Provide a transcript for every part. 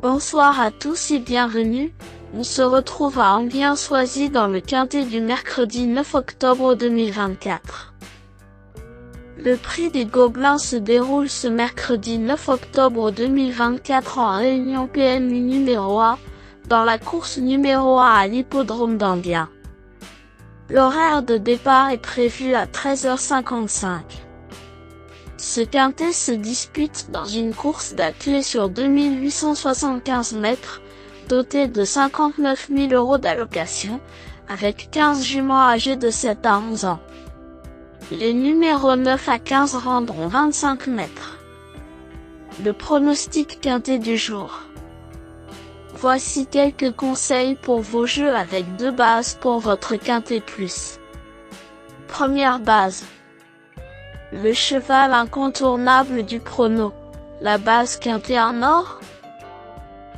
Bonsoir à tous et bienvenue. On se retrouve à Enghien-Soisy dans le quintet du mercredi 9 octobre 2024. Le prix des Gobelins se déroule ce mercredi 9 octobre 2024 en réunion PMU numéro 1, dans la course numéro 1 à l'hippodrome d'Enghien. L'horaire de départ est prévu à 13h55. Ce quintet se dispute dans une course d'attelé sur 2875 mètres, dotée de 59 000 € d'allocation, avec 15 juments âgés de 7 à 11 ans. Les numéros 9 à 15 rendront 25 mètres. Le pronostic quintet du jour. Voici quelques conseils pour vos jeux avec 2 bases pour votre quintet plus. Première base. Le cheval incontournable du prono, la base quintet en or.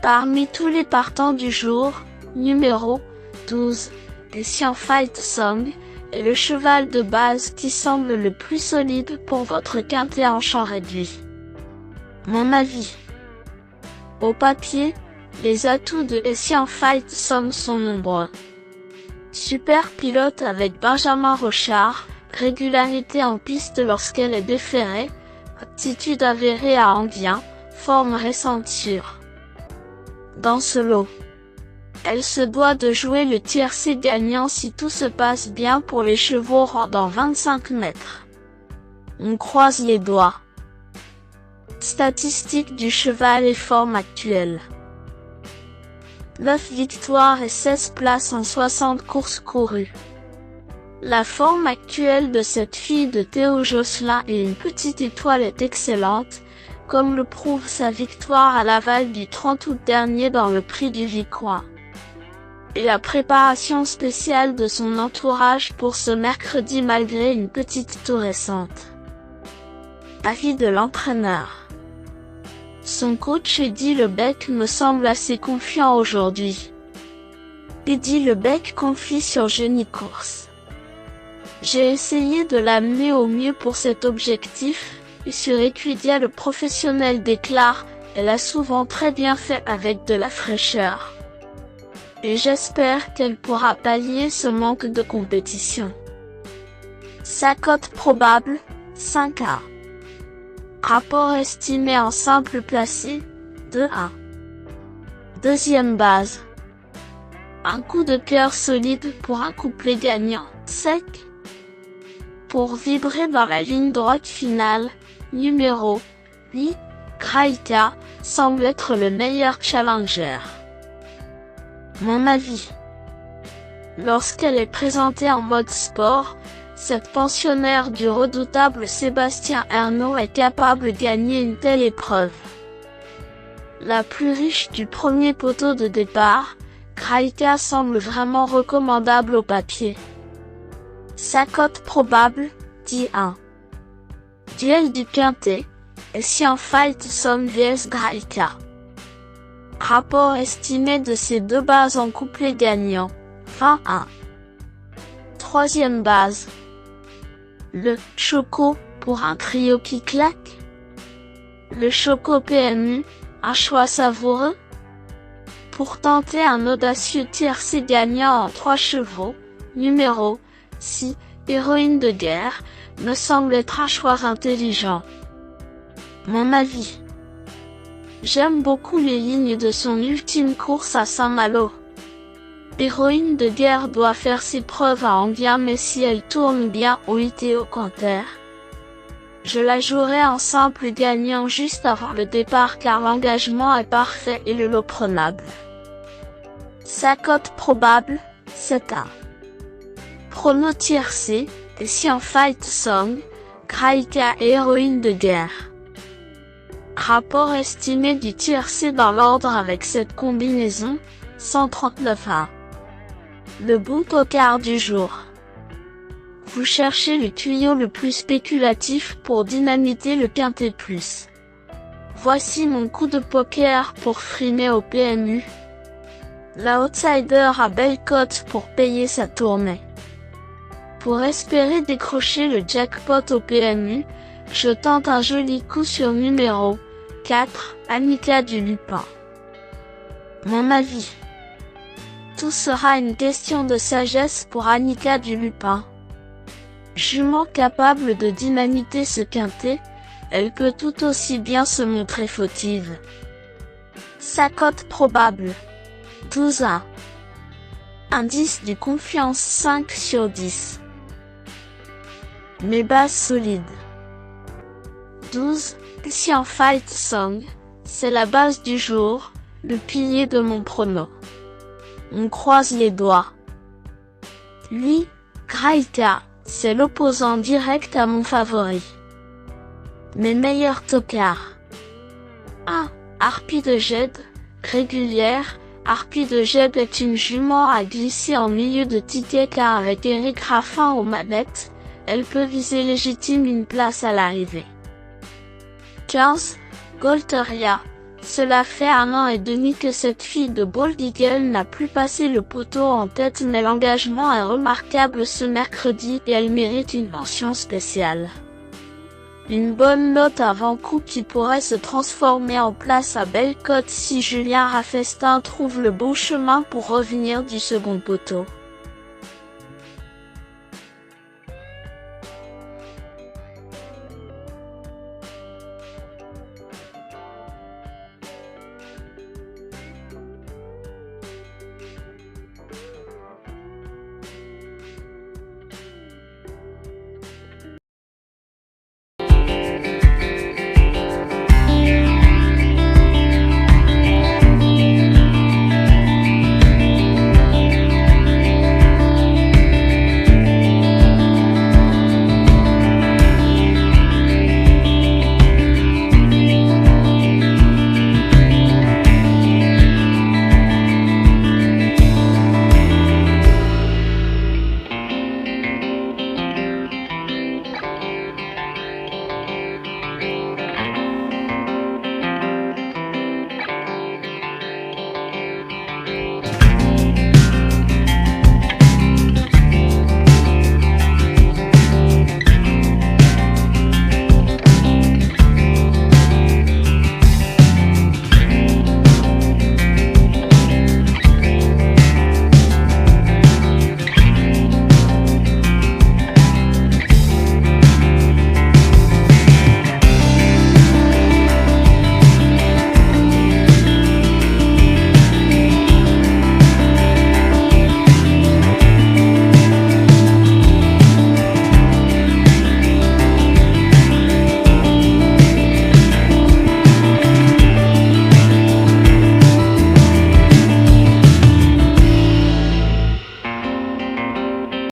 Parmi tous les partants du jour, numéro 12, Essien Fight Song, est le cheval de base qui semble le plus solide pour votre quintet en champ réduit. Mon avis. Au papier, les atouts de Essien Fight Song sont nombreux. Super pilote avec Benjamin Rochard, régularité en piste lorsqu'elle est déférée, aptitude avérée à Enghien, forme récente sûre. Dans ce lot, elle se doit de jouer le tiercé gagnant si tout se passe bien pour les chevaux rendant 25 mètres. On croise les doigts. Statistiques du cheval et forme actuelle. 9 victoires et 16 places en 60 courses courues. La forme actuelle de cette fille de Théo Josselin et une petite étoile est excellente, comme le prouve sa victoire à Laval du 30 août dernier dans le prix du Vicrois. Et la préparation spéciale de son entourage pour ce mercredi malgré une petite tour récente. Avis de l'entraîneur. Son coach Eddy Lebec me semble assez confiant aujourd'hui. Eddy Lebec confie sur Jenny Course. J'ai essayé de l'amener au mieux pour cet objectif, et sur Equidia le professionnel déclare, elle a souvent très bien fait avec de la fraîcheur. Et j'espère qu'elle pourra pallier ce manque de compétition. Sa cote probable, 5-1. Rapport estimé en simple placé, 2-1. Deuxième base. Un coup de cœur solide pour un couplet gagnant, sec. Pour vibrer dans la ligne droite finale, numéro 8, Kraïka, semble être le meilleur challenger. Mon avis. Lorsqu'elle est présentée en mode sport, cette pensionnaire du redoutable Sébastien Ernaud est capable de gagner une telle épreuve. La plus riche du premier poteau de départ, Kraïka semble vraiment recommandable au papier. Sa cote probable, 10-1. Duel du quintet, Essien Fight Song vs Kraïka. Rapport estimé de ces deux bases en couplet gagnant, 20-1. Troisième base. Le Choco, pour un trio qui claque. Le Choco PMU, un choix savoureux. Pour tenter un audacieux tiercé gagnant en 3 chevaux, numéro 6, Héroïne de guerre, me semble être un choix intelligent. Mon avis. J'aime beaucoup les lignes de son ultime course à Saint-Malo. Héroïne de guerre doit faire ses preuves à Enghien, mais si elle tourne bien au ITO Canter, je la jouerai en simple gagnant juste avant le départ car l'engagement est parfait et le lot prenable. Sa cote probable, 7-1. Prono tiercé, Essien Fight Song, Kraïka et Héroïne de guerre. Rapport estimé du tiercé dans l'ordre avec cette combinaison, 139-1. Le bout au quart du jour. Vous cherchez le tuyau le plus spéculatif pour dynamiter le quintet plus. Voici mon coup de poker pour frimer au PMU. La outsider a belle cote pour payer sa tournée. Pour espérer décrocher le jackpot au PMU, je tente un joli coup sur numéro 4, Annika du Lupin. Mon avis. Tout sera une question de sagesse pour Annika du Lupin. Jument capable de dynamiter ce quintet, elle peut tout aussi bien se montrer fautive. Sa cote probable. 12-1. Indice du confiance 5 sur 10. Mes bases solides. 12. Xian Fight Song. C'est la base du jour, le pilier de mon prono. On croise les doigts. 8. Graïta. C'est l'opposant direct à mon favori. Mes meilleurs tocards. 1. Harpie de Jade. Régulière, Harpie de Jade est une jument à glisser en milieu de ticket car avec Eric Raffin aux manettes, elle peut viser légitime une place à l'arrivée. 15. Golteria. Cela fait 1 an et demi que cette fille de Bold Eagle n'a plus passé le poteau en tête, mais l'engagement est remarquable ce mercredi et elle mérite une mention spéciale. Une bonne note avant coup qui pourrait se transformer en place à belle cote si Julien Raffestin trouve le bon chemin pour revenir du second poteau.